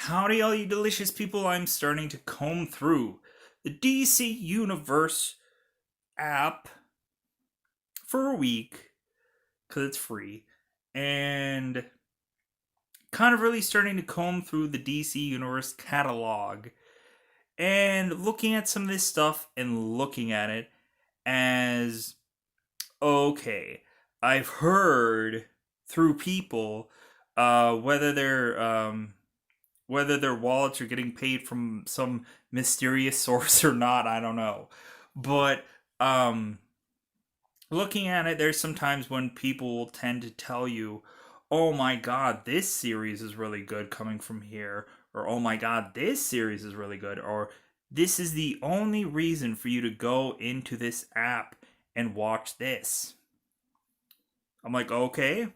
Howdy, all you delicious people. I'm starting to comb through the DC Universe app for a week because it's free, and kind of really starting to comb through the DC Universe catalog and looking at some of this stuff and looking at it as okay, I've heard through people, whether their wallets are getting paid from some mysterious source or not, I don't know. But um, looking at it, there's sometimes when people will tend to tell you, "Oh my God, this series is really good coming from here," or "Oh my God, this series is really good," or "This is the only reason for you to go into this app and watch this." I'm like, okay,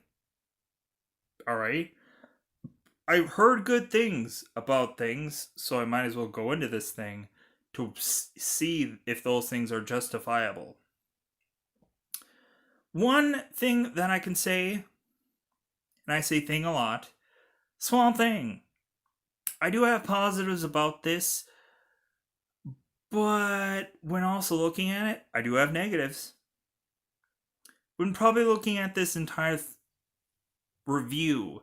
all right. I've heard good things about things, so I might as well go into this thing to see if those things are justifiable. One thing that I can say, and I say thing a lot, Swamp Thing. I do have positives about this, but when also looking at it, I do have negatives. When probably looking at this entire review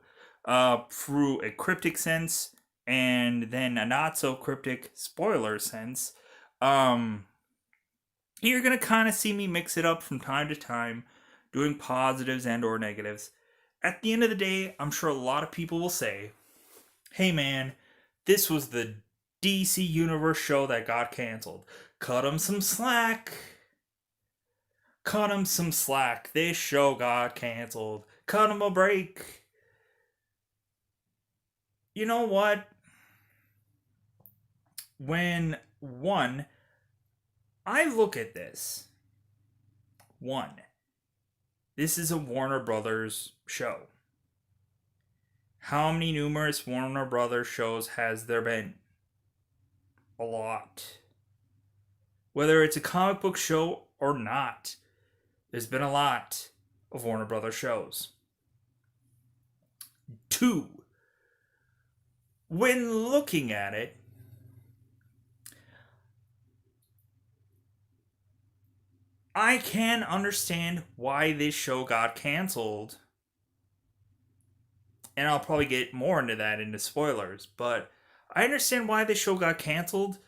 through a cryptic sense and then a not so cryptic spoiler sense, um, you're gonna kind of see me mix it up from time to time, doing positives and or negatives. At the end of the day, I'm sure a lot of people will say, "Hey man, this was the DC Universe show that got canceled. Cut them some slack. Cut them some slack. This show got canceled. Cut them a break." You know what? When one, I look at this. One, this is a Warner Brothers show. How many numerous Warner Brothers shows has there been? A lot. Whether it's a comic book show or not, there's been a lot of Warner Brothers shows. Two, when looking at it, I can understand why this show got canceled. And I'll probably get more into that into spoilers, but I understand why this show got canceled.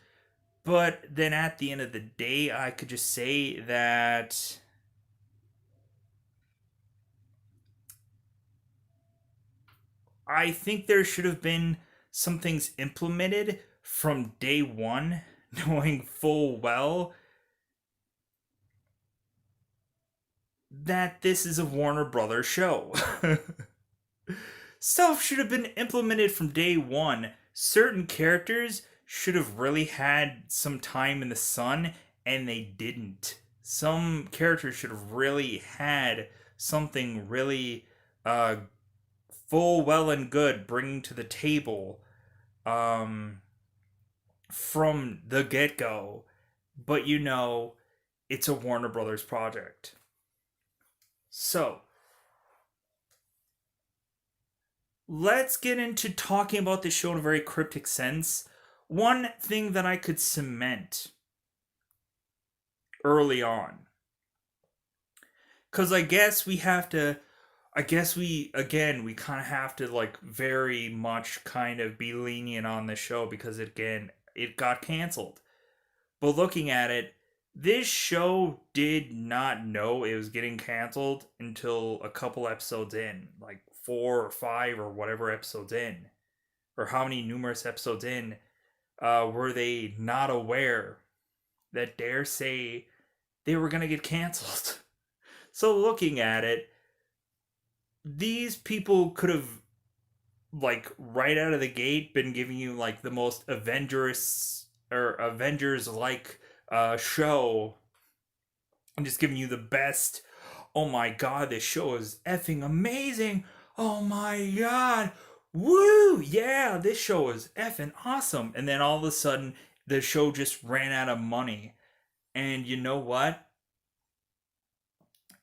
But then at the end of the day, I could just say that I think there should have been some things implemented from day one, knowing full well that this is a Warner Brothers show. Stuff should have been implemented from day one. Certain characters should have really had some time in the sun, and they didn't. Some characters should have really had something really uh, full, well, and good bringing to the table um, from the get go. But it's a Warner Brothers project. So, let's get into talking about this show in a very cryptic sense. One thing that I could cement early on, because I guess we kind of have to like very much kind of be lenient on this show because it got canceled. But looking at it, this show did not know it was getting canceled until a couple episodes in, like 4 or 5 or whatever episodes in, or how many numerous episodes in, were they not aware that dare say they were going to get canceled. So looking at it, these people could have like right out of the gate been giving you like the most Avengers like show. I'm just giving you the best. Oh my god, this show is effing amazing. Oh my god. Woo! Yeah, this show is effing awesome. And then all of a sudden, the show just ran out of money. And you know what?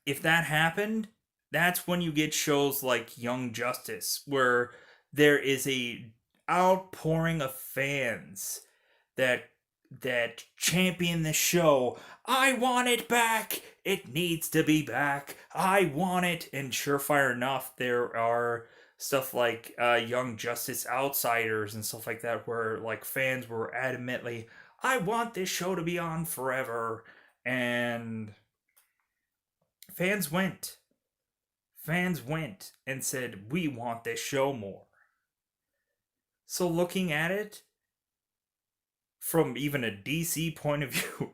If that happened, that's when you get shows like Young Justice, where there is outpouring of fans that champion the show. I want it back. It needs to be back. I want it. And surefire enough, there are stuff like Young Justice Outsiders and stuff like that, where like fans were adamantly, I want this show to be on forever. And fans went. Fans went and said, we want this show more. So looking at it from even a DC point of view,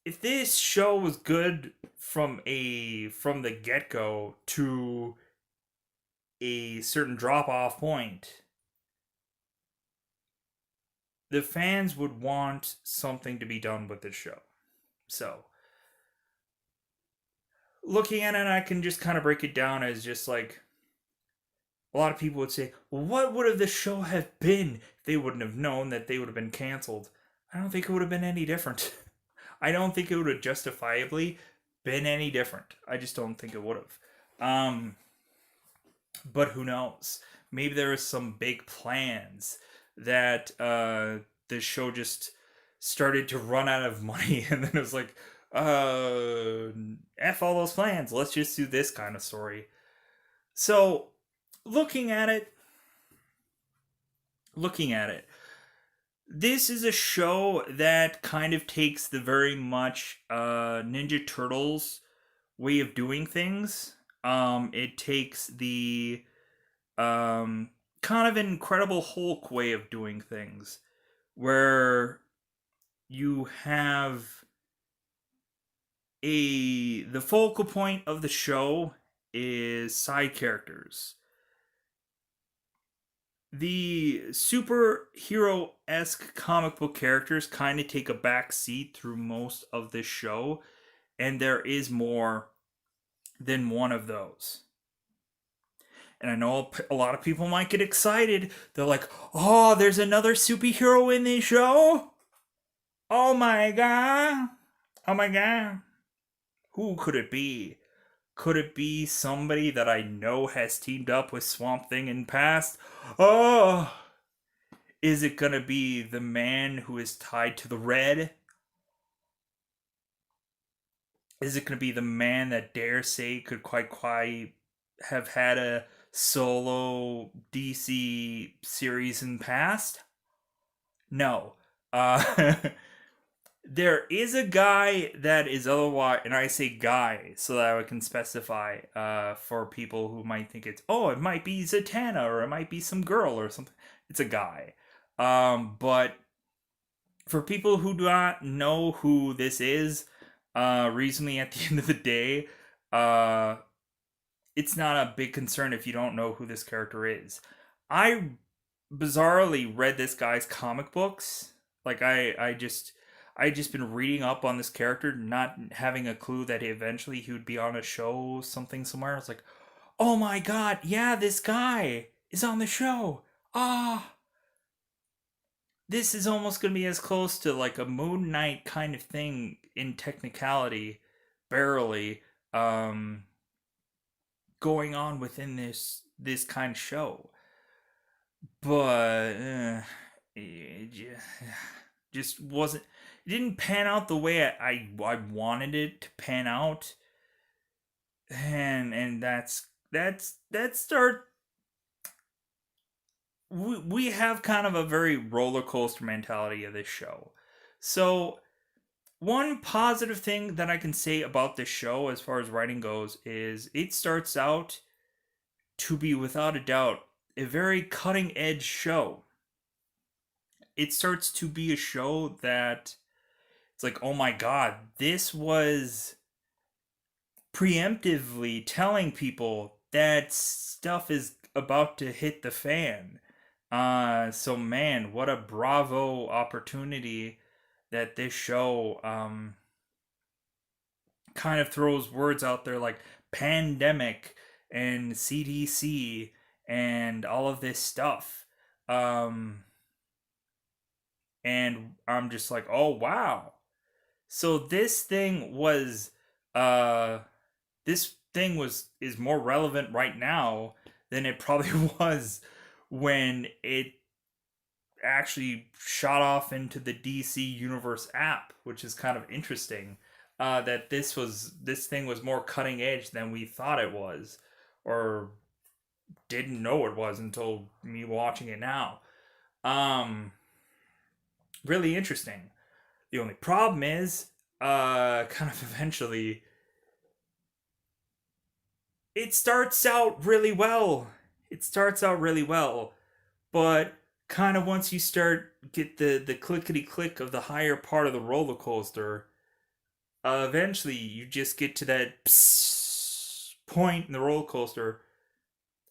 if this show was good from the get-go to a certain drop-off point, the fans would want something to be done with this show. So, looking at it, I can just kind of break it down as just like a lot of people would say, well, what would have the show have been if they wouldn't have known that they would have been canceled? I don't think it would have been any different. I don't think it would have justifiably been any different. I just don't think it would have. But who knows? Maybe there was some big plans that the show just started to run out of money, and then it was like, F all those plans. Let's just do this kind of story. So, looking at it, this is a show that kind of takes the very much Ninja Turtles way of doing things. It takes the kind of Incredible Hulk way of doing things, where you have the focal point of the show is side characters. The superhero-esque comic book characters kind of take a back seat through most of this show, and there is more than one of those. And I know a lot of people might get excited. They're like, oh, there's another superhero in this show? Oh my god. Oh my god. Who could it be? Could it be somebody that I know has teamed up with Swamp Thing in past? Oh! Is it gonna be the man who is tied to the red? Is it gonna be the man that dare say could quite have had a solo DC series in past? No. There is a guy that is otherwise, and I say guy so that I can specify for people who might think it's, oh, it might be Zatanna or it might be some girl or something. It's a guy. But for people who do not know who this is, reasonably at the end of the day, it's not a big concern if you don't know who this character is. I bizarrely read this guy's comic books. Like I just been reading up on this character, not having a clue that eventually he would be on a show, something somewhere. I was like, oh my god, yeah, this guy is on the show. Ah, this is almost gonna be as close to like a Moon Knight kind of thing in technicality, barely, going on within this kind of show. But it just wasn't. It didn't pan out the way I wanted it to pan out, and that's start. We have kind of a very roller coaster mentality of this show. So one positive thing that I can say about this show as far as writing goes is it starts out to be without a doubt a very cutting edge show. It starts to be a show that it's like, oh my god, this was preemptively telling people that stuff is about to hit the fan. So man, what a bravo opportunity that this show kind of throws words out there like pandemic and CDC and all of this stuff. And I'm just like, oh wow. So this thing is more relevant right now than it probably was when it actually shot off into the DC Universe app, which is kind of interesting. That this thing was more cutting edge than we thought it was, or didn't know it was until me watching it now. Um, Really interesting. The only problem is, kind of eventually, it starts out really well. It starts out really well, but kind of once you start get the clickety click of the higher part of the roller coaster, eventually you just get to that point in the roller coaster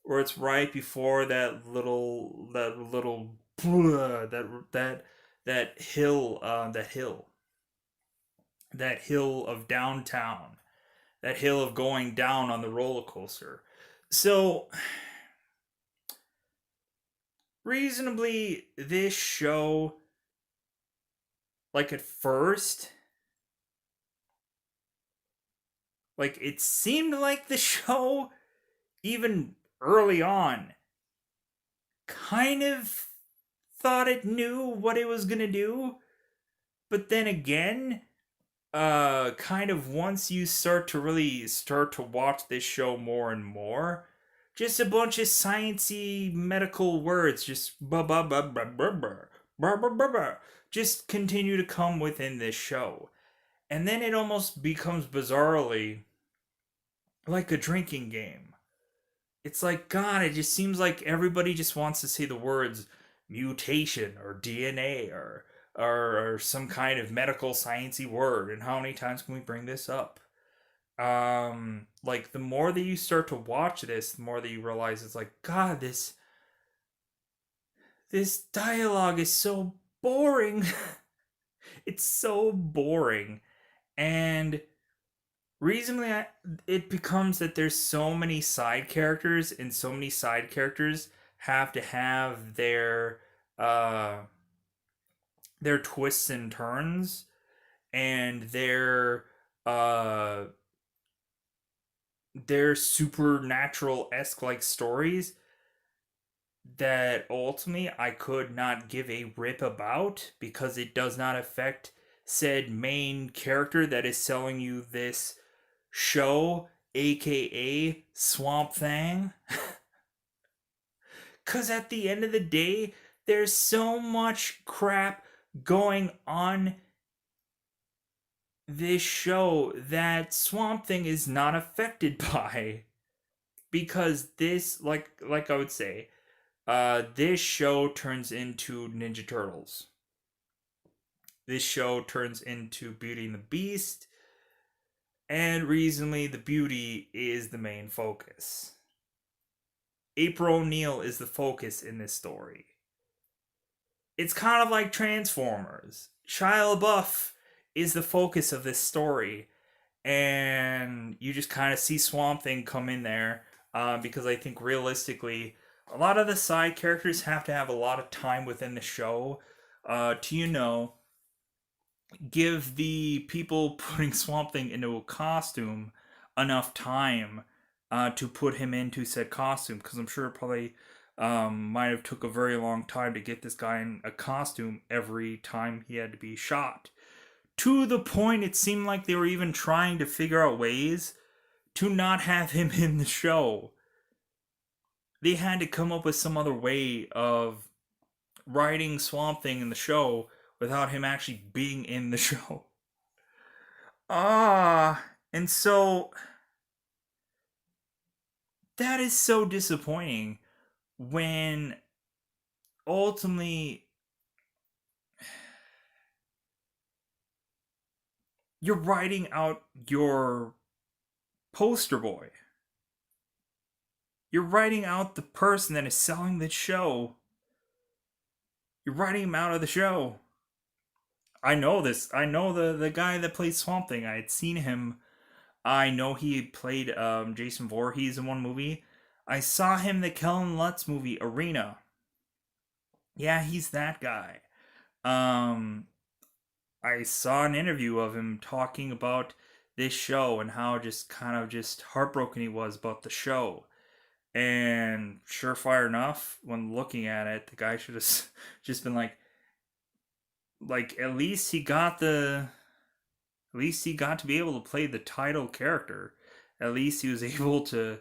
where it's right before that that hill that hill of downtown, that hill of going down on the roller coaster. So reasonably, this show, like at first, like it seemed like the show, even early on, kind of thought it knew what it was gonna do. But then again, kind of once you start to watch this show more and more, just a bunch of sciencey medical words, just blah blah blah blah blah blah blah blah blah blah, just continue to come within this show, and then it almost becomes bizarrely like a drinking game. It's like, God, it just seems like everybody just wants to say the words mutation or DNA or some kind of medical sciencey word. And how many times can we bring this up? Like the more that you start to watch this, the more that you realize it's like, God, this dialogue is so boring. It's so boring. And reasonably, it becomes that there's so many side characters, and so many side characters have to have uh their twists and turns and uh their supernatural esque like stories that ultimately I could not give a rip about because it does not affect said main character that is selling you this show, aka Swamp Thing. Because at the end of the day, there's so much crap going on this show that Swamp Thing is not affected by. Because this, like I would say, this show turns into Ninja Turtles. This show turns into Beauty and the Beast, and reasonably, the beauty is the main focus. April O'Neil is the focus in this story. It's kind of like Transformers. Shia LaBeouf is the focus of this story, and you just kind of see Swamp Thing come in there because I think realistically, a lot of the side characters have to have a lot of time within the show to give the people putting Swamp Thing into a costume enough time to put him into said costume, because I'm sure it probably might have took a very long time to get this guy in a costume every time he had to be shot. To the point it seemed like they were even trying to figure out ways to not have him in the show. They had to come up with some other way of writing Swamp Thing in the show without him actually being in the show. And so that is so disappointing when ultimately you're writing out your poster boy. You're writing out the person that is selling the show. You're writing him out of the show. I know this. I know the guy that plays Swamp Thing. I had seen him. I know he played Jason Voorhees in one movie. I saw him in the Kellen Lutz movie Arena. Yeah, he's that guy. Um, I saw an interview of him talking about this show and how just kind of just heartbroken he was about the show. And surefire enough, when looking at it, the guy should have just been like at least he got to be able to play the title character. At least he was able to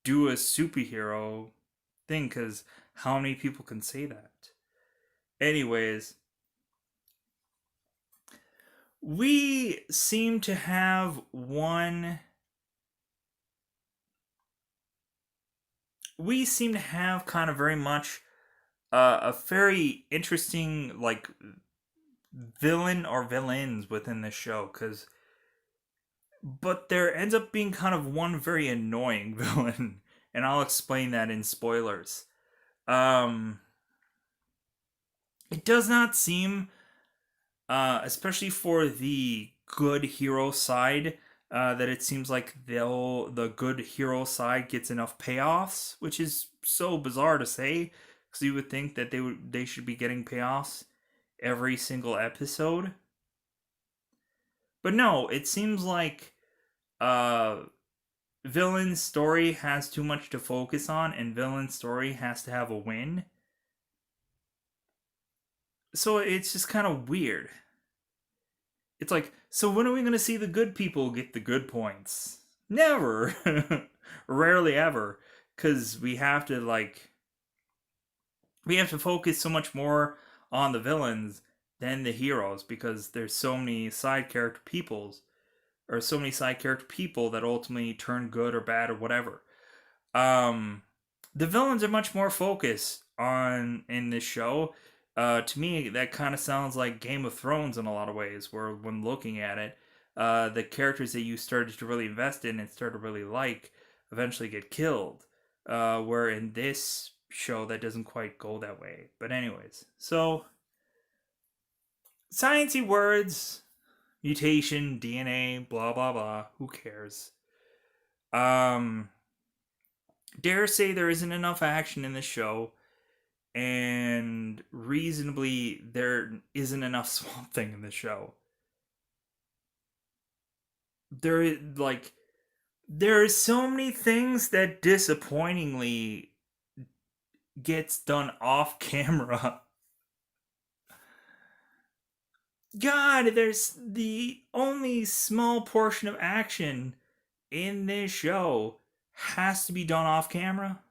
do a superhero thing, because how many people can say that? Anyways, we seem to have one. We seem to have kind of very much a very interesting like villain or villains within the show, because but there ends up being kind of one very annoying villain, and I'll explain that in spoilers. Um, it does not seem, especially for the good hero side, that it seems like the good hero side gets enough payoffs, which is so bizarre to say, because you would think that they should be getting payoffs every single episode. But no, it seems like uh villain's story has too much to focus on, and villain's story has to have a win. So it's just kind of weird. It's like, so when are we going to see the good people get the good points? Never. Rarely ever. Because we have to focus so much more on the villains than the heroes, because there's so many side character peoples, or so many side character people that ultimately turn good or bad or whatever. Um, the villains are much more focused on in this show. To me, that kind of sounds like Game of Thrones in a lot of ways, where when looking at it, the characters that you started to really invest in and started to really like eventually get killed. Where in this show, that doesn't quite go that way. But anyways, so sciencey words, mutation, DNA, blah blah blah. Who cares? Um, dare say there isn't enough action in the show, and reasonably there isn't enough Swamp Thing in the show. There like there are so many things that disappointingly gets done off camera. God, there's the only small portion of action in this show has to be done off camera.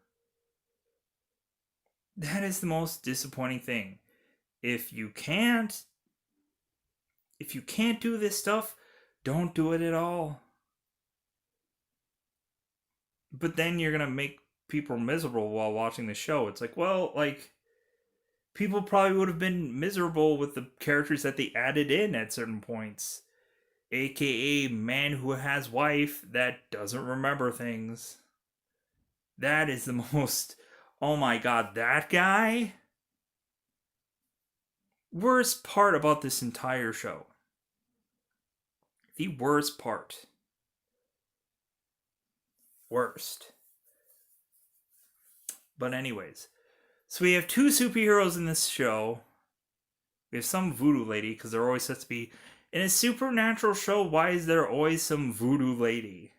That is the most disappointing thing. If you can't if you can't do this stuff, don't do it at all. But then you're gonna make people miserable while watching the show. It's like, well, like people probably would have been miserable with the characters that they added in at certain points, aka man who has wife that doesn't remember things. That is the most. Oh my god, that guy. Worst part about this entire show. The worst part. Worst. But anyways, so we have two superheroes in this show. We have some voodoo lady, because there always has to be. In a supernatural show, why is there always some voodoo lady?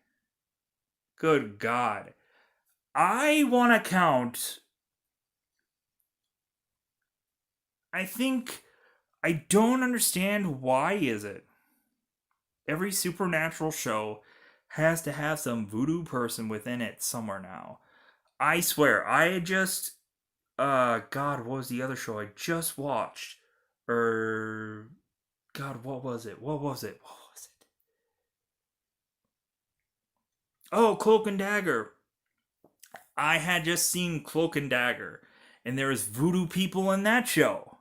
Good God. I want to count. I think. I don't understand why is it. Every supernatural show has to have some voodoo person within it somewhere now. I swear, I just God, what was the other show I just watched? God, what was it? What was it? What was it? Oh, Cloak and Dagger. I had just seen Cloak and Dagger, and there was voodoo people in that show.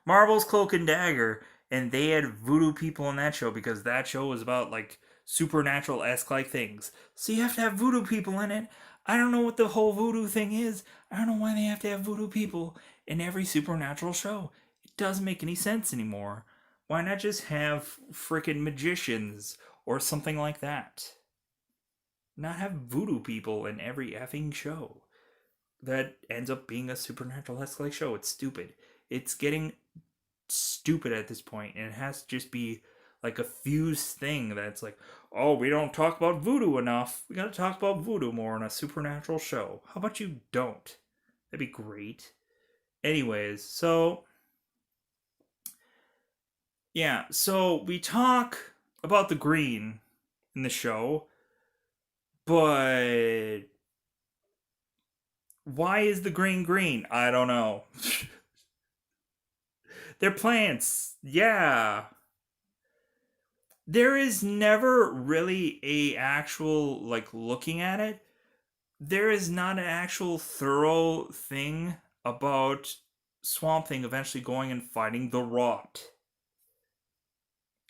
Marvel's Cloak and Dagger, and they had voodoo people in that show, because that show was about like supernatural esque like things. So you have to have voodoo people in it. I don't know what the whole voodoo thing is. I don't know why they have to have voodoo people in every supernatural show. It doesn't make any sense anymore. Why not just have freaking magicians or something like that? Not have voodoo people in every effing show that ends up being a supernatural esque show. It's stupid. It's getting stupid at this point, and it has to just be like a fused thing that's like, oh, we don't talk about voodoo enough. We gotta talk about voodoo more on a supernatural show. How about you don't? That'd be great. Anyways, so yeah, so we talk about the green in the show, but why is the green green? I don't know. They're plants. Yeah. There is never really a actual like looking at it. There is not an actual thorough thing about Swamp Thing eventually going and fighting the Rot.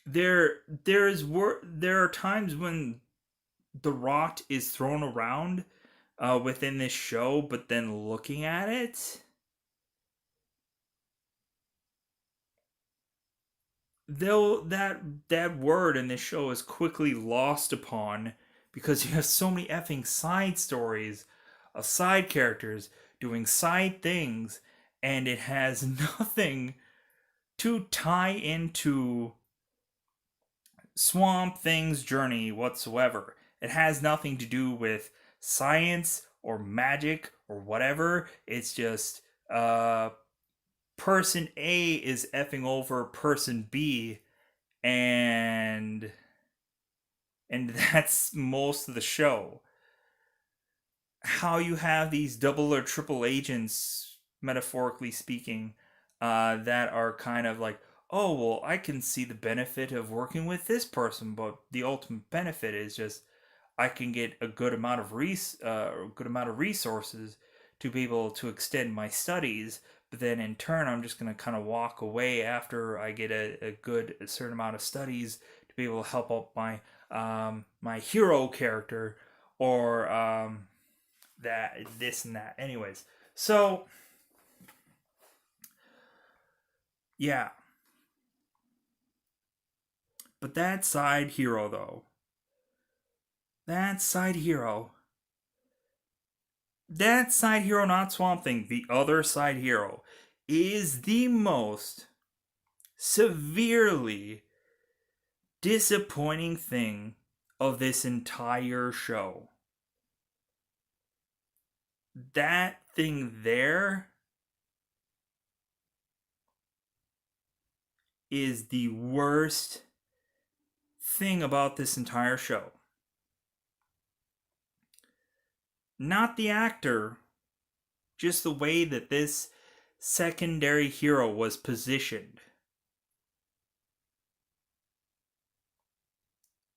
There are times when the Rot is thrown around within this show, but then looking at it, though that word in this show is quickly lost upon because you have so many effing side stories of side characters doing side things, and it has nothing to tie into Swamp Thing's journey whatsoever. It has nothing to do with science or magic or whatever. It's just person A is effing over person B, and that's most of the show. How you have these double or triple agents, metaphorically speaking, that are kind of like, oh well, I can see the benefit of working with this person, but the ultimate benefit is just I can get a good amount of resources to be able to extend my studies. But then in turn, I'm just gonna kind of walk away after I get a certain amount of studies to be able to help out my hero character or that this and that. Anyways, so yeah, but that side hero that side hero, not Swamp Thing, the other side hero, is the most severely disappointing thing of this entire show. That thing there is the worst thing about this entire show. Not the actor, just the way that this secondary hero was positioned.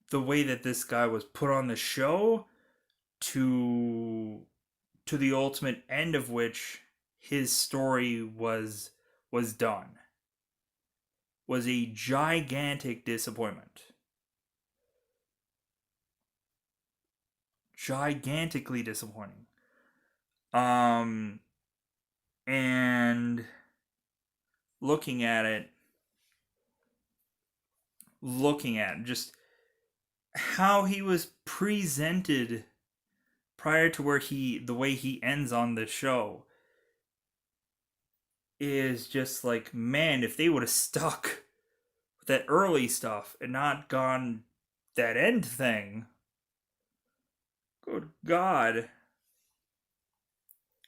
The way that this guy was put on the show to the ultimate end of which his story was done was a gigantic disappointment. Gigantically disappointing. And looking at just how he was presented prior to the way he ends on the show is just like, man, if they would have stuck with that early stuff and not gone that end thing, good God.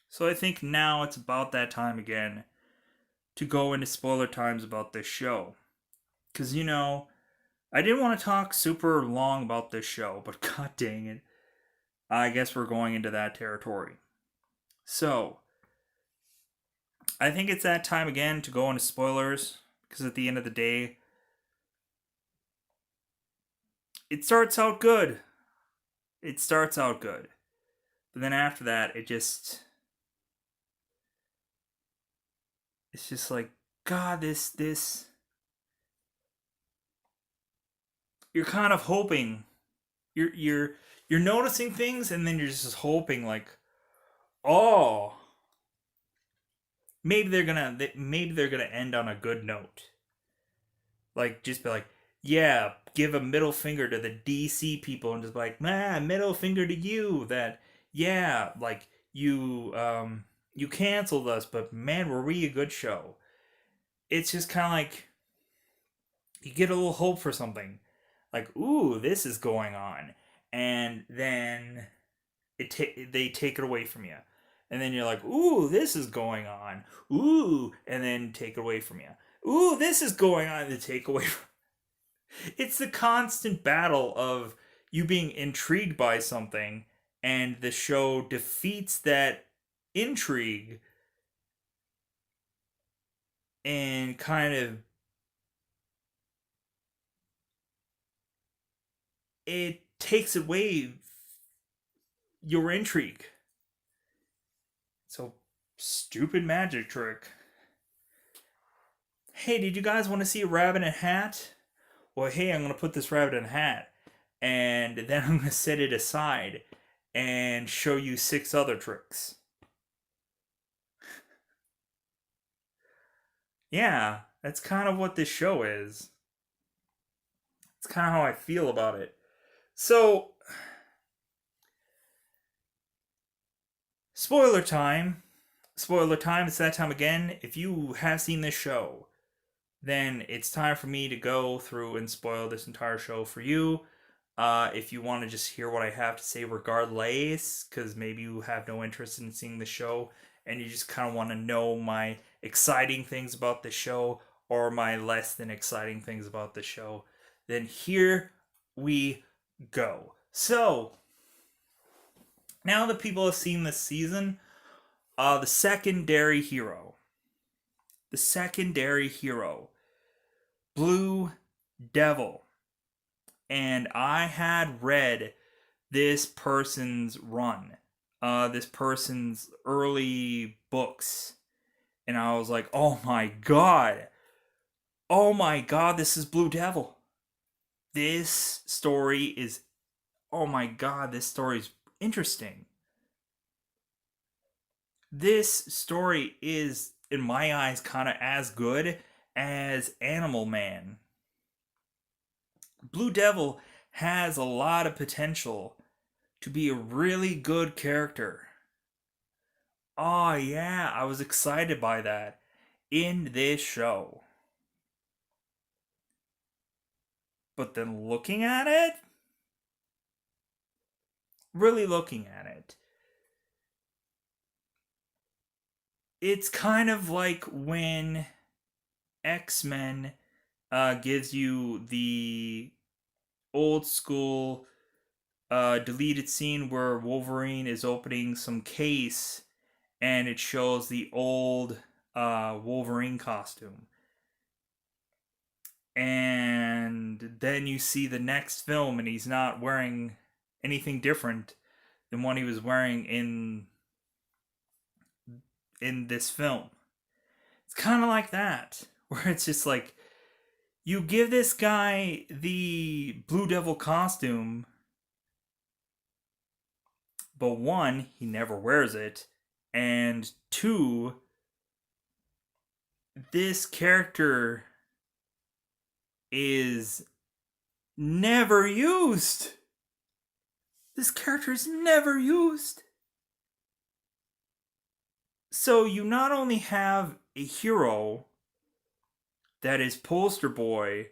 So I think now it's about that time again to go into spoiler times about this show. Because, I didn't want to talk super long about this show, but god dang it, I guess we're going into that territory. So, I think it's that time again to go into spoilers, because at the end of the day, it starts out good. It starts out good. But then after that, it's just like, God, this you're kind of hoping you're noticing things, and then you're just hoping like, oh, maybe they're gonna end on a good note. Like, just be like, yeah, give a middle finger to the DC people, and just be like, man, middle finger to you. That, yeah, like you canceled us, but man, were we a good show? It's just kind of like you get a little hope for something. like, ooh, this is going on, and then they take it away from you, and then you're like, ooh, this is going on, ooh, and then take it away from you, ooh, this is going on, and take away from. It's the constant battle of you being intrigued by something, and the show defeats that intrigue and kind of it takes away your intrigue. So stupid magic trick. Hey, did you guys want to see a rabbit in a hat? Well, hey, I'm going to put this rabbit in a hat, and then I'm going to set it aside and show you 6 other tricks. Yeah, that's kind of what this show is. It's kind of how I feel about it. So, spoiler time. Spoiler time, it's that time again. If you have seen this show, then it's time for me to go through and spoil this entire show for you. If you want to just hear what I have to say regardless, because maybe you have no interest in seeing the show and you just kind of want to know my exciting things about the show or my less than exciting things about the show, then here we go. So, now that people have seen this season, the secondary hero. The secondary hero. Blue Devil. And I had read this person's run, this person's early books, and I was like, oh my god, this is Blue Devil. This story is, oh my god, this story is interesting. This story is, in my eyes, kind of as good as Animal Man. Blue Devil has a lot of potential to be a really good character. Oh, yeah, I was excited by that in this show. But then looking at it, really looking at it, it's kind of like when X-Men gives you the old school deleted scene where Wolverine is opening some case and it shows the old Wolverine costume. And then you see the next film and he's not wearing anything different than what he was wearing in this film. It's kind of like that, where it's just like you give this guy the Blue Devil costume, but 1, he never wears it, and 2, this character is never used. This character is never used. So you not only have a hero that is poster boy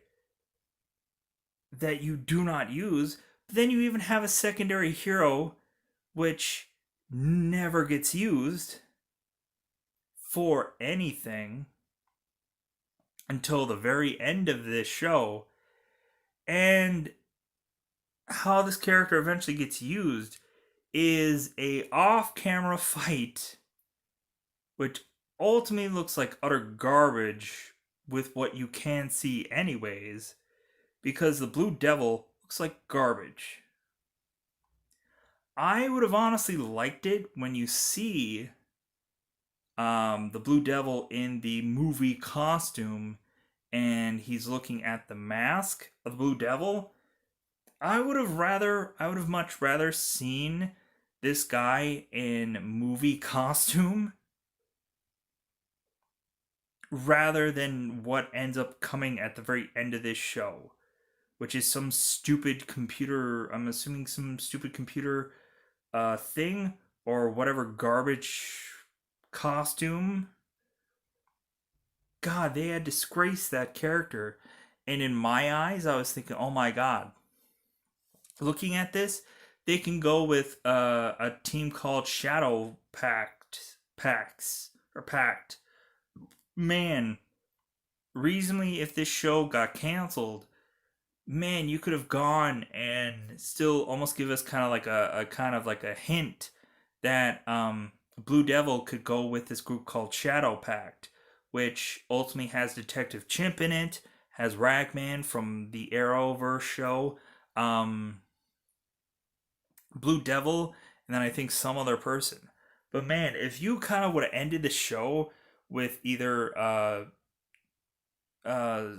that you do not use, but then you even have a secondary hero which never gets used for anything until the very end of this show. And how this character eventually gets used is a off-camera fight which ultimately looks like utter garbage with what you can see anyways, because the Blue Devil looks like garbage. I would have honestly liked it when you see the Blue Devil in the movie costume and he's looking at the mask of the Blue Devil. I would have much rather seen this guy in movie costume rather than what ends up coming at the very end of this show, which is some stupid computer, I'm assuming some stupid computer thing or whatever garbage costume. God, they had disgraced that character And in my eyes, I was thinking, oh my god, looking at this, they can go with a team called Shadow Pact. Man, reasonably, if this show got canceled, man, you could have gone and still almost give us kind of like a kind of like a hint that Blue Devil could go with this group called Shadow Pact, which ultimately has Detective Chimp in it, has Ragman from the Arrowverse show, um, Blue Devil, and then I think some other person. But man, if you kind of would have ended the show with either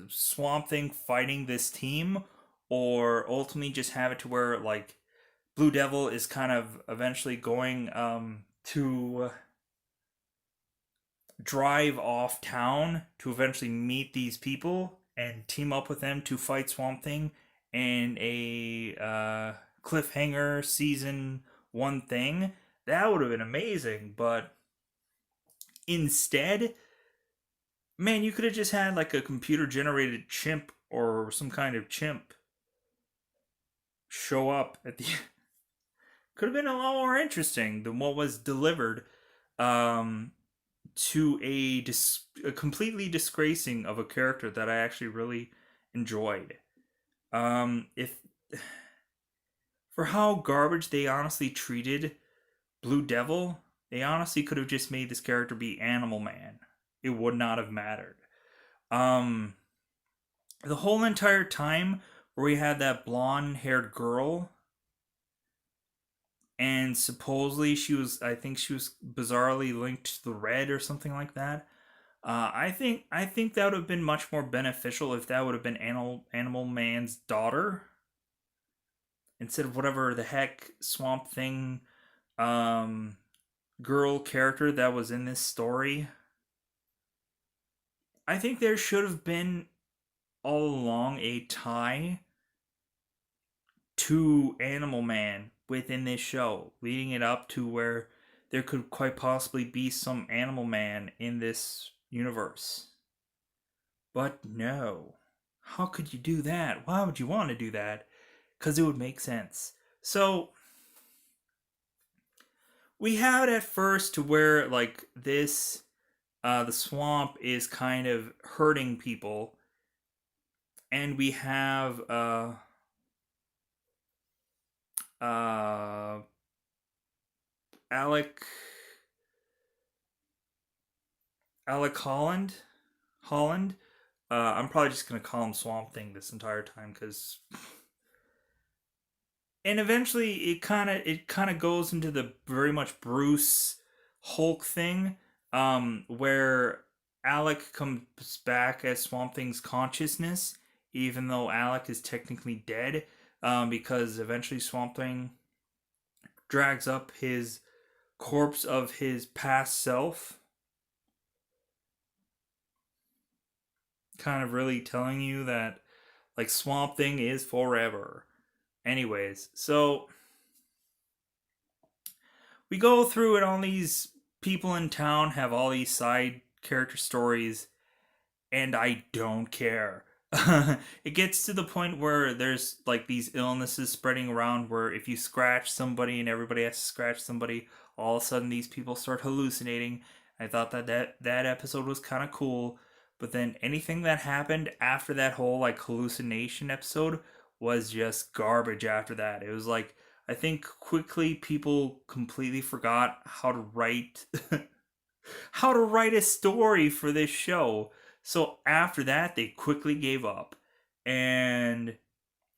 Swamp Thing fighting this team, or ultimately just have it to where like Blue Devil is kind of eventually going to drive off town to eventually meet these people and team up with them to fight Swamp Thing in a cliffhanger season 1 thing. That would have been amazing, but instead, man, you could have just had like a computer generated chimp or some kind of chimp show up at the could have been a lot more interesting than what was delivered um, to a completely disgracing of a character that I actually really enjoyed. If for how garbage they honestly treated Blue Devil, they honestly could have just made this character be Animal Man. It would not have mattered. Um, the whole entire time where we had that blonde haired girl, and supposedly I think she was bizarrely linked to the Red or something like that. I think that would have been much more beneficial if that would have been Animal Man's daughter instead of whatever the heck Swamp Thing um, girl character that was in this story. I think there should have been all along a tie to Animal Man within this show, leading it up to where there could quite possibly be some Animal Man in this universe. But no. How could you do that? Why would you want to do that? Because it would make sense. So, we have it at first to where, like, the swamp is kind of hurting people. And we have, uh, Alec Alec Holland. I'm probably just gonna call him Swamp Thing this entire time because, and eventually it kind of goes into the very much Bruce Hulk thing, where Alec comes back as Swamp Thing's consciousness, even though Alec is technically dead, because eventually Swamp Thing drags up his corpse of his past self, kind of really telling you that like Swamp Thing is forever. Anyways, so we go through it. All these people in town have all these side character stories, and I don't care. It gets to the point where there's like these illnesses spreading around where if you scratch somebody and everybody has to scratch somebody, all of a sudden these people start hallucinating. I thought that episode was kind of cool, but then anything that happened after that whole like hallucination episode was just garbage after that. It was like I think quickly people completely forgot how to write how to write a story for this show. So after that, they quickly gave up. And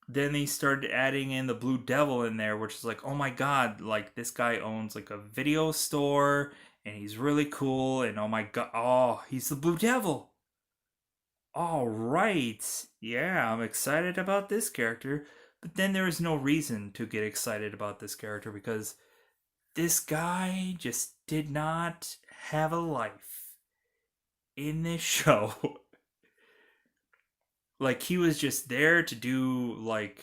then they started adding in the Blue Devil in there, which is like, oh my god, like this guy owns like a video store and he's really cool. And oh my god, oh, he's the Blue Devil. All right. Yeah, I'm excited about this character. But then there is no reason to get excited about this character because this guy just did not have a life in this show. Like he was just there to do like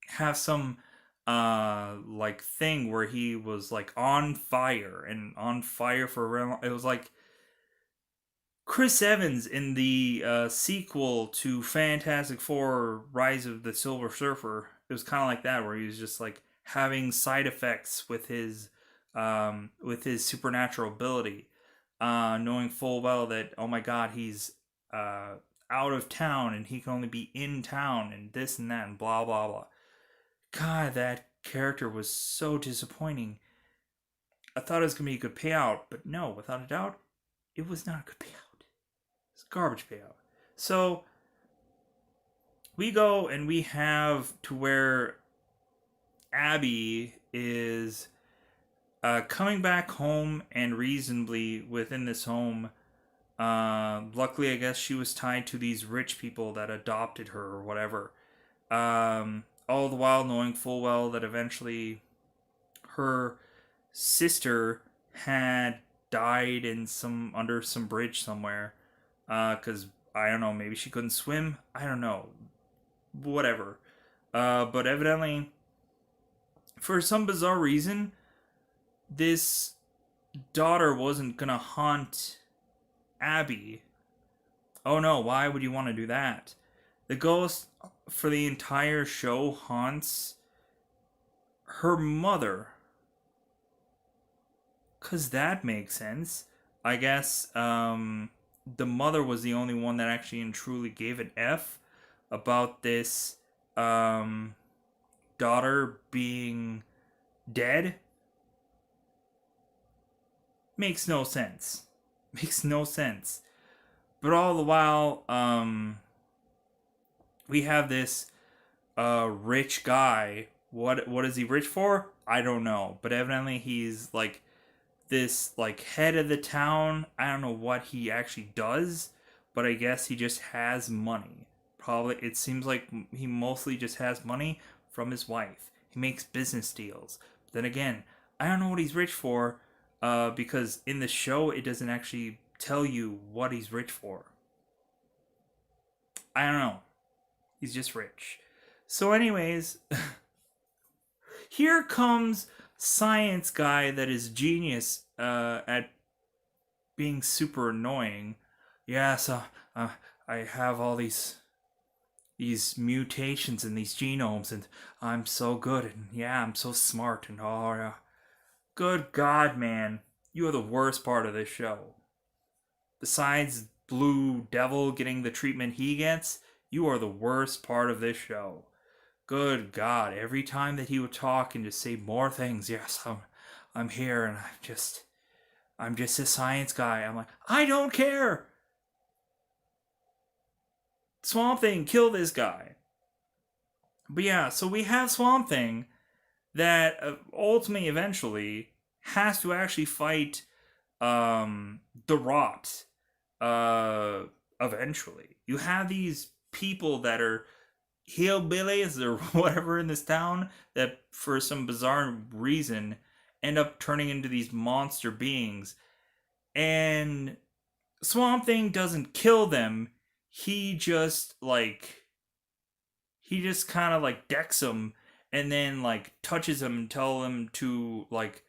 have some like thing where he was like on fire and on fire for real. It was like Chris Evans in the sequel to Fantastic Four: Rise of the Silver Surfer. It was kind of like that, where he was just like having side effects with his supernatural ability, knowing full well that, oh my god, he's uh, out of town and he can only be in town and this and that and blah blah blah. God, that character was so disappointing. I thought it was gonna be a good payout, but no, without a doubt, it was not a good payout. It's a garbage payout. So we go and we have to where Abby is coming back home and reasonably within this home. Luckily, I guess she was tied to these rich people that adopted her or whatever. All the while knowing full well that eventually her sister had died in some under some bridge somewhere. Because I don't know, maybe she couldn't swim. I don't know, whatever. But evidently, for some bizarre reason, this daughter wasn't gonna haunt Abby. Oh no, why would you want to do that? The ghost for the entire show haunts her mother. Cause that makes sense. I guess the mother was the only one that actually and truly gave an F about this um, daughter being dead. Makes no sense. Makes no sense. But all the while, we have this rich guy. What is he rich for? I don't know. But evidently he's like this like head of the town. I don't know what he actually does, but I guess he just has money. Probably it seems like he mostly just has money from his wife. He makes business deals. But then again, I don't know what he's rich for, because in the show it doesn't actually tell you what he's rich for. I don't know. He's just rich. So, anyways, here comes science guy that is genius at being super annoying. Yeah, so I have all these mutations in these genomes, and I'm so good, and yeah, I'm so smart, and oh yeah. Good God, man, you are the worst part of this show. Besides Blue Devil getting the treatment he gets, you are the worst part of this show. Good God, every time that he would talk and just say more things, yes, I'm here and I'm just a science guy. I'm like, I don't care. Swamp Thing, kill this guy. But yeah, so we have Swamp Thing that ultimately, eventually, has to actually fight the Rot. Eventually, you have these people that are hillbillies or whatever in this town that, for some bizarre reason, end up turning into these monster beings. And Swamp Thing doesn't kill them. He just he just kind of like decks them and then like touches them and tell them to like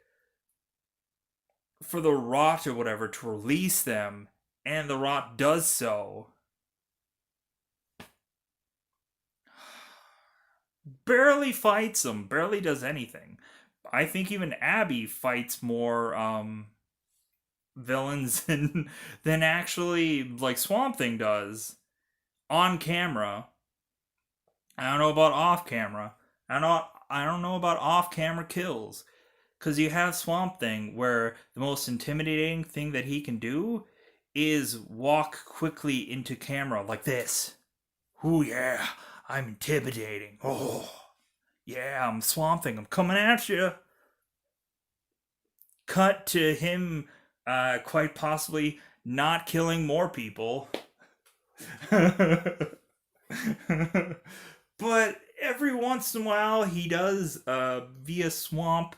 for the Rot or whatever to release them, and the Rot does so. Barely fights them, barely does anything. I think even Abby fights more villains than actually like Swamp Thing does on camera. I don't know about off camera. I don't know about off camera kills. Cause you have Swamp Thing where the most intimidating thing that he can do is walk quickly into camera like this. Ooh yeah, I'm intimidating. Oh yeah, I'm Swamp Thing. I'm coming at you. Cut to him, quite possibly not killing more people. But every once in a while, he does, via swamp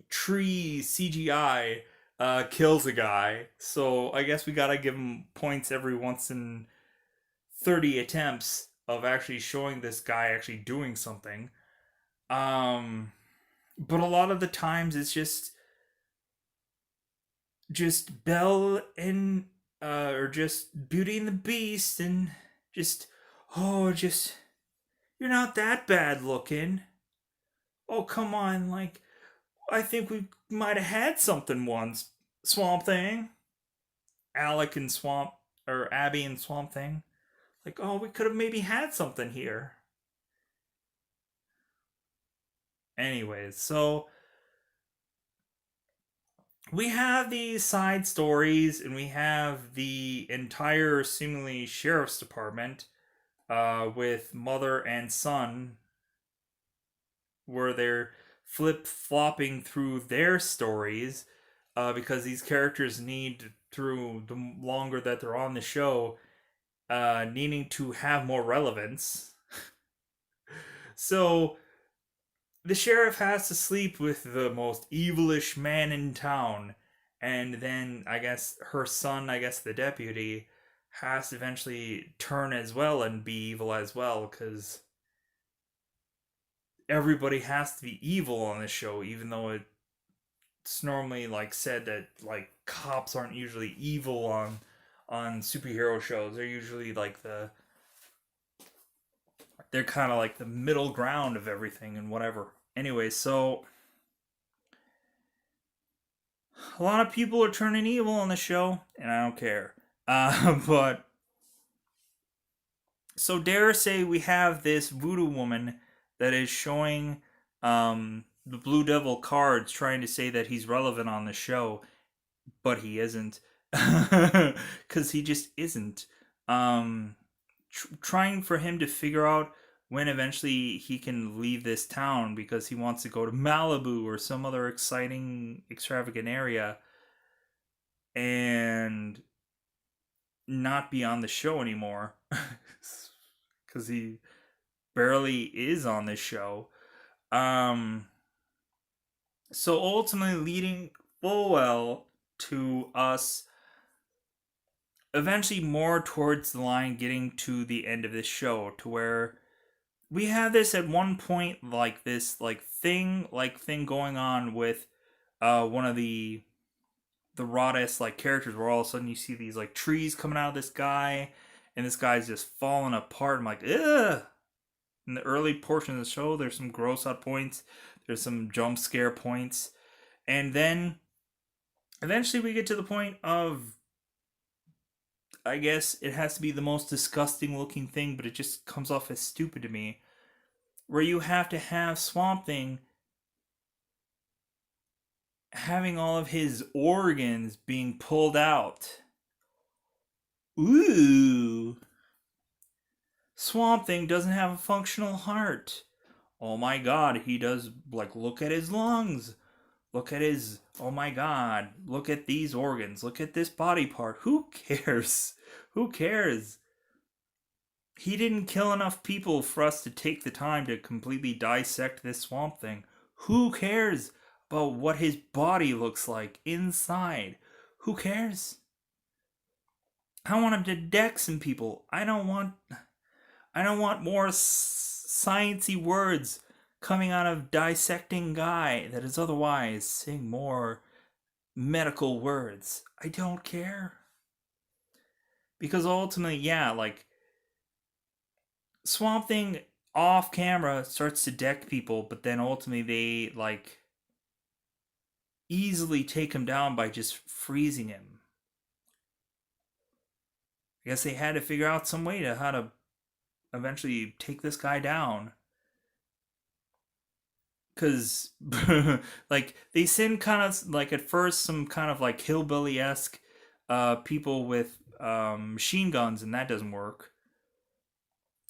tree CGI, kills a guy. So I guess we gotta give him points every once in 30 attempts of actually showing this guy actually doing something. Um, but a lot of the times it's just just Belle and or just Beauty and the Beast, and just just you're not that bad looking. Oh, come on, like I think we might have had something once. Swamp Thing, Alec and Swamp or Abby and Swamp Thing. Like, oh, we could have maybe had something here. Anyways, so we have these side stories, and we have the entire seemingly sheriff's department with mother and son, where they're flip flopping through their stories because these characters need, through the longer that they're on the show, needing to have more relevance. So the sheriff has to sleep with the most evilish man in town, and then I guess her son, I guess the deputy, has to eventually turn as well and be evil as well, because everybody has to be evil on this show, even though it's normally like said that like cops aren't usually evil on superhero shows. They're usually like they're kind of like the middle ground of everything and whatever. Anyway, so a lot of people are turning evil on the show, and I don't care. But so dare say we have this voodoo woman that is showing the Blue Devil cards, trying to say that he's relevant on the show, but he isn't, because he just isn't. Trying for him to figure out when eventually he can leave this town because he wants to go to Malibu or some other exciting, extravagant area and not be on the show anymore because he barely is on this show. Um, so ultimately, leading full well to us eventually more towards the line getting to the end of this show, to where we have this at one point, like this thing going on with one of the rawest like characters, where all of a sudden you see these like trees coming out of this guy, and this guy's just falling apart. I'm like, ugh. In the early portion of the show, there's some gross out points, there's some jump scare points, and then eventually we get to the point of, I guess it has to be the most disgusting looking thing, but it just comes off as stupid to me, where you have to have Swamp Thing having all of his organs being pulled out. Ooh. Swamp Thing doesn't have a functional heart. Oh my god, he does, like, look at his lungs. Look at his, oh my god, look at these organs. Look at this body part. Who cares? Who cares? He didn't kill enough people for us to take the time to completely dissect this Swamp Thing. Who cares about what his body looks like inside? Who cares? I want him to deck some people. I don't want more sciencey words coming out of dissecting guy that is otherwise saying more medical words. I don't care. Because ultimately, yeah, like Swamp Thing off camera starts to deck people, but then ultimately they like easily take him down by just freezing him. I guess they had to figure out some way to how to eventually take this guy down. Cause like they send kind of like at first some kind of like hillbilly esque people with machine guns, and that doesn't work.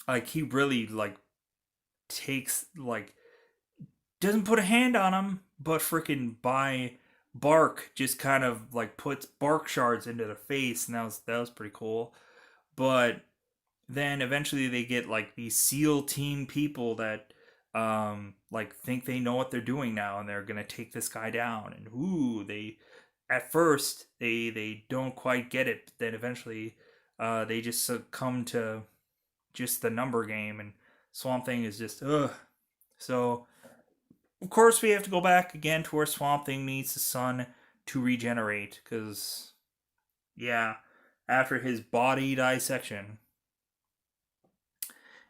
Like he really like takes like doesn't put a hand on him, but freaking by bark just kind of like puts bark shards into the face, and that was pretty cool. But then eventually they get like these SEAL team people that like think they know what they're doing now, and they're gonna take this guy down. And ooh, they at first they don't quite get it, but then eventually they just succumb to just the number game, and Swamp Thing is just ugh. So of course we have to go back again to where Swamp Thing meets the sun to regenerate. Because, yeah, after his body dissection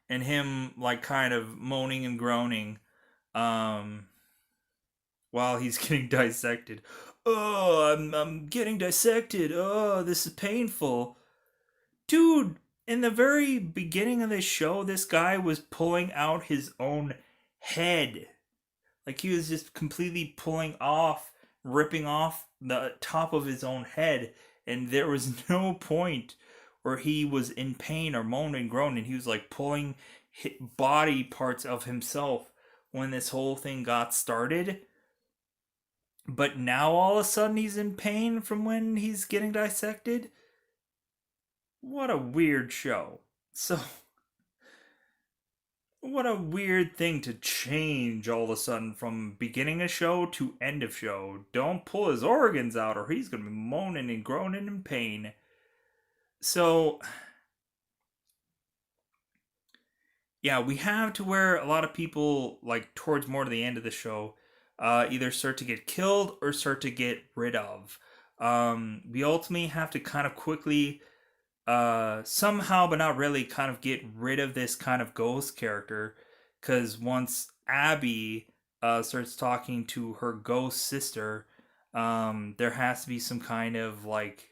and him, like, kind of moaning and groaning, um, while he's getting dissected. Oh, I'm getting dissected. Oh, this is painful. Dude, in the very beginning of this show, this guy was pulling out his own head. Like he was just completely pulling off, ripping off the top of his own head. And there was no point where he was in pain or moaning and groaning. He was like pulling body parts of himself when this whole thing got started. But now all of a sudden he's in pain from when he's getting dissected. What a weird show. So, what a weird thing to change all of a sudden from beginning a show to end of show. Don't pull his organs out or he's going to be moaning and groaning in pain. So, yeah, we have to where a lot of people, like towards more to the end of the show, either start to get killed or start to get rid of. We ultimately have to kind of quickly, somehow, but not really, kind of get rid of this kind of ghost character. Because once Abby starts talking to her ghost sister, there has to be some kind of like,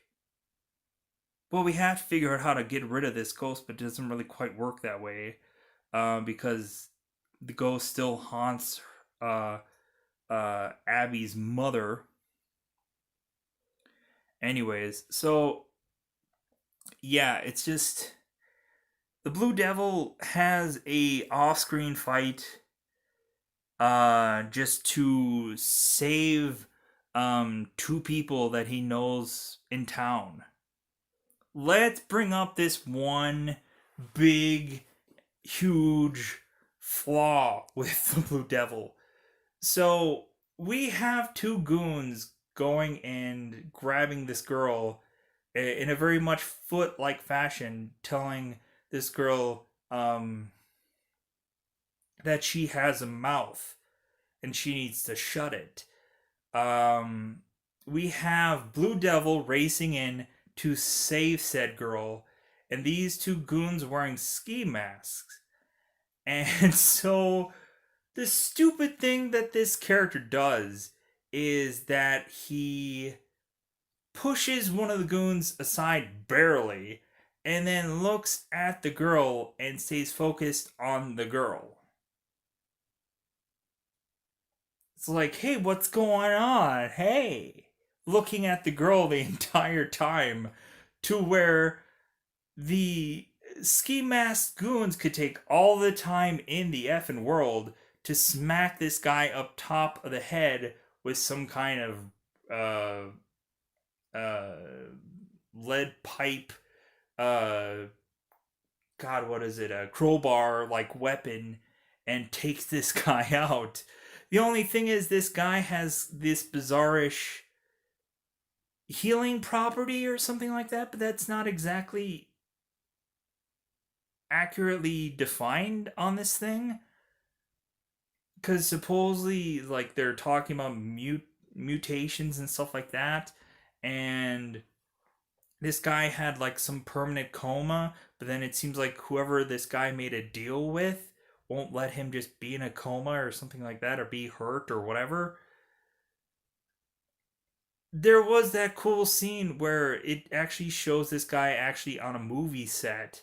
well, we have to figure out how to get rid of this ghost, but it doesn't really quite work that way, because the ghost still haunts uh, Abby's mother. Anyways, so yeah, it's just the Blue Devil has a off-screen fight, just to save two people that he knows in town. Let's bring up this one big, huge flaw with the Blue Devil. So we have two goons going and grabbing this girl in a very much foot like fashion, telling this girl that she has a mouth and she needs to shut it. Um, we have Blue Devil racing in to save said girl, and these two goons wearing ski masks. And so the stupid thing that this character does is that he pushes one of the goons aside barely and then looks at the girl and stays focused on the girl. It's like, hey, what's going on? Hey. Looking at the girl the entire time, to where the ski masked goons could take all the time in the effing world to smack this guy up top of the head with some kind of uh, lead pipe, uh, God, what is it? A crowbar like weapon, and takes this guy out. The only thing is, this guy has this bizarrish healing property or something like that, but that's not exactly accurately defined on this thing. Because supposedly, like, they're talking about mutations and stuff like that, and this guy had like some permanent coma, but then it seems like whoever this guy made a deal with won't let him just be in a coma or something like that, or be hurt or whatever. There was that cool scene where it actually shows this guy actually on a movie set,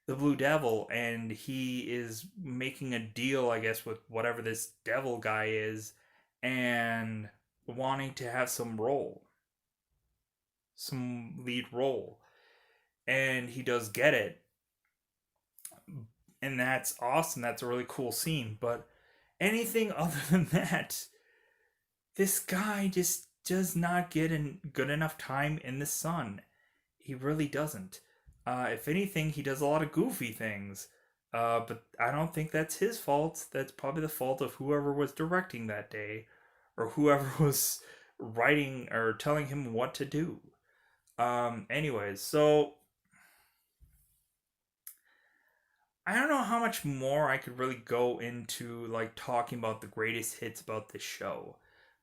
the Blue Devil, and he is making a deal, I guess, with whatever this devil guy is, and wanting to have some lead role. And he does get it. And that's awesome. That's a really cool scene. But anything other than that, this guy just does not get in good enough time in the sun. He really doesn't. If anything, he does a lot of goofy things. But I don't think that's his fault. That's probably the fault of whoever was directing that day, or whoever was writing or telling him what to do. Anyways, so I don't know how much more I could really go into, like, talking about the greatest hits about this show.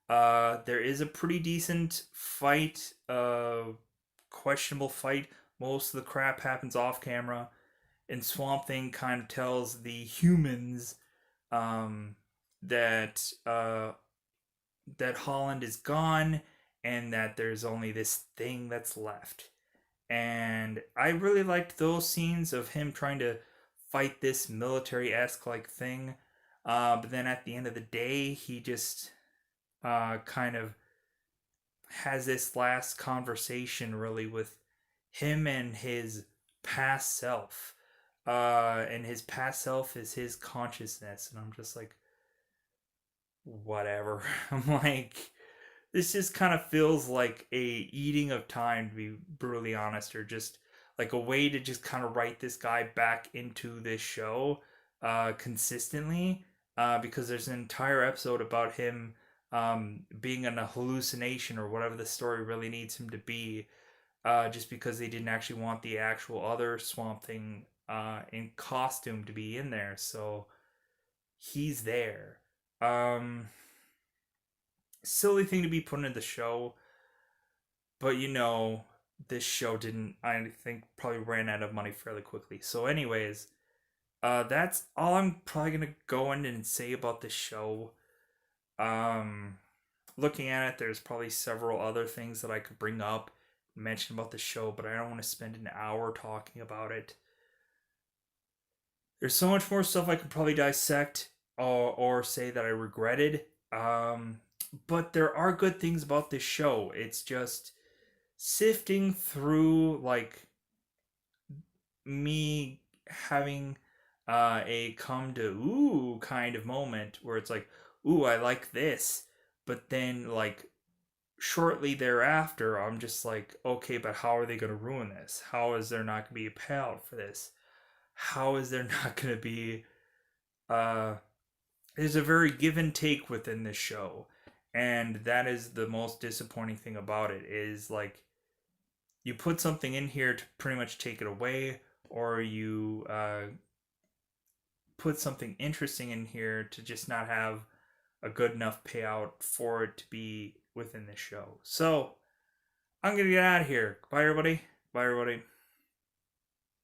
There is a pretty decent fight, questionable fight. Most of the crap happens off camera, and Swamp Thing kind of tells the humans um, that that Holland is gone and that there's only this thing that's left. And I really liked those scenes of him trying to fight this military esque like thing. But then at the end of the day, he just kind of has this last conversation really with him and his past self. And his past self is his consciousness. And I'm just like, whatever. I'm like, this just kind of feels like a eating of time, to be brutally honest, or just like a way to just kind of write this guy back into this show consistently, because there's an entire episode about him being in a hallucination or whatever the story really needs him to be, just because they didn't actually want the actual other Swamp Thing in costume to be in there, so he's there. um Silly thing to be put in the show, but this show didn't, I think, probably ran out of money fairly quickly. So, anyways, that's all I'm probably gonna go in and say about this show. Um, Looking at it, there's probably several other things that I could bring up, mention about the show, but I don't want to spend an hour talking about it. There's so much more stuff I could probably dissect or say that I regretted. But there are good things about this show. It's just sifting through like me having a come to ooh kind of moment where it's like, ooh, I like this, but then like shortly thereafter I'm just like, okay, but how are they going to ruin this? How is there not going to be a payout for this? How is there not going to be uh there's a very give and take within this show, and that is the most disappointing thing about it, is like you put something in here to pretty much take it away, or you put something interesting in here to just not have a good enough payout for it to be within the show. So I'm gonna get out of here. Bye everybody. Bye everybody.